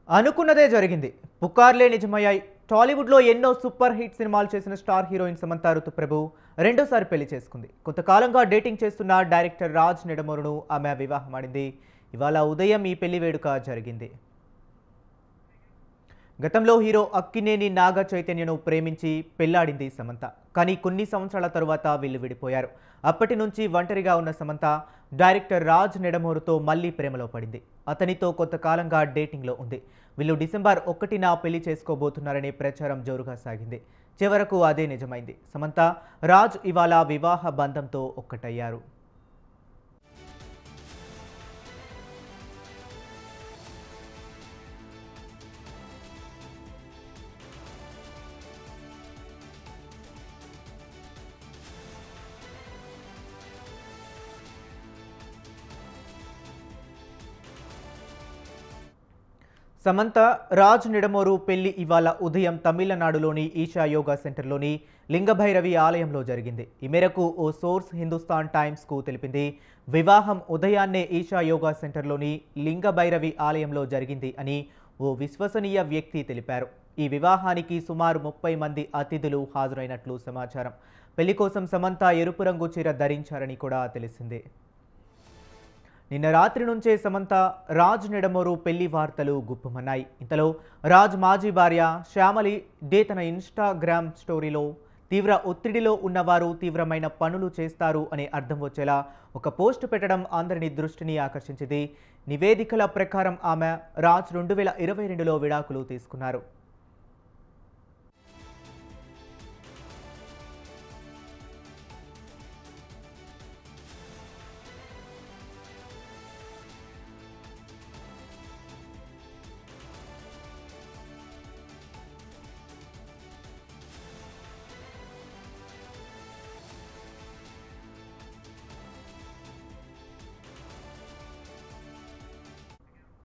అనుకున్నదే జరిగింది. పుకార్లే నిజమయ్యాయి. టాలీవుడ్లో ఎన్నో సూపర్ హిట్ సినిమాలు చేసిన స్టార్ హీరోయిన్ సమంత ఋతుప్రభు రెండోసారి పెళ్లి చేసుకుంది. కొంతకాలంగా డేటింగ్ చేస్తున్న డైరెక్టర్ రాజ్ నిడమరును ఆమె వివాహమాడింది. ఇవాళ ఉదయం ఈ పెళ్లి వేడుక జరిగింది. గతంలో హీరో అక్కినేని నాగ చైతన్యను ప్రేమించి పెళ్లాడింది సమంత. కానీ కొన్ని సంవత్సరాల తరువాత వీళ్ళు విడిపోయారు. అప్పటి నుంచి ఒంటరిగా ఉన్న సమంత డైరెక్టర్ రాజ్ నిడమోరుతో మళ్లీ ప్రేమలో పడింది. అతనితో కొంతకాలంగా డేటింగ్లో ఉంది. వీళ్ళు డిసెంబర్ 1న పెళ్లి చేసుకోబోతున్నారనే ప్రచారం జోరుగా సాగింది. చివరకు అదే నిజమైంది. సమంత రాజ్ ఇవాళ వివాహ బంధంతో ఒక్కటయ్యారు. సమంత రాజ్ నిడమోరు పెళ్లి ఇవాళ ఉదయం తమిళనాడులోని ఈషా యోగా సెంటర్లోని లింగభైరవి ఆలయంలో జరిగింది. ఈ మేరకు ఓ సోర్స్ హిందుస్థాన్ టైమ్స్కు తెలిపింది. వివాహం ఉదయాన్నే ఈషా యోగా సెంటర్లోని లింగభైరవి ఆలయంలో జరిగింది అని ఓ విశ్వసనీయ వ్యక్తి తెలిపారు. ఈ వివాహానికి సుమారు 30 మంది అతిథులు హాజరైనట్లు సమాచారం. పెళ్లి కోసం సమంత ఎరుపు రంగు చీర ధరించారని కూడా తెలిసింది. నిన్న రాత్రి నుంచే సమంత రాజ్ నిడమోరు పెళ్లి వార్తలు గుప్పుమన్నాయి. ఇంతలో రాజ్ మాజీ భార్య శ్యామలి తన ఇన్స్టాగ్రామ్ స్టోరీలో తీవ్ర ఒత్తిడిలో ఉన్నవారు తీవ్రమైన పనులు చేస్తారు అనే అర్థం వచ్చేలా ఒక పోస్ట్ పెట్టడం అందరినీ దృష్టిని ఆకర్షించింది. నివేదికల ప్రకారం ఆమె రాజ్ 2022లో విడాకులు తీసుకున్నారు.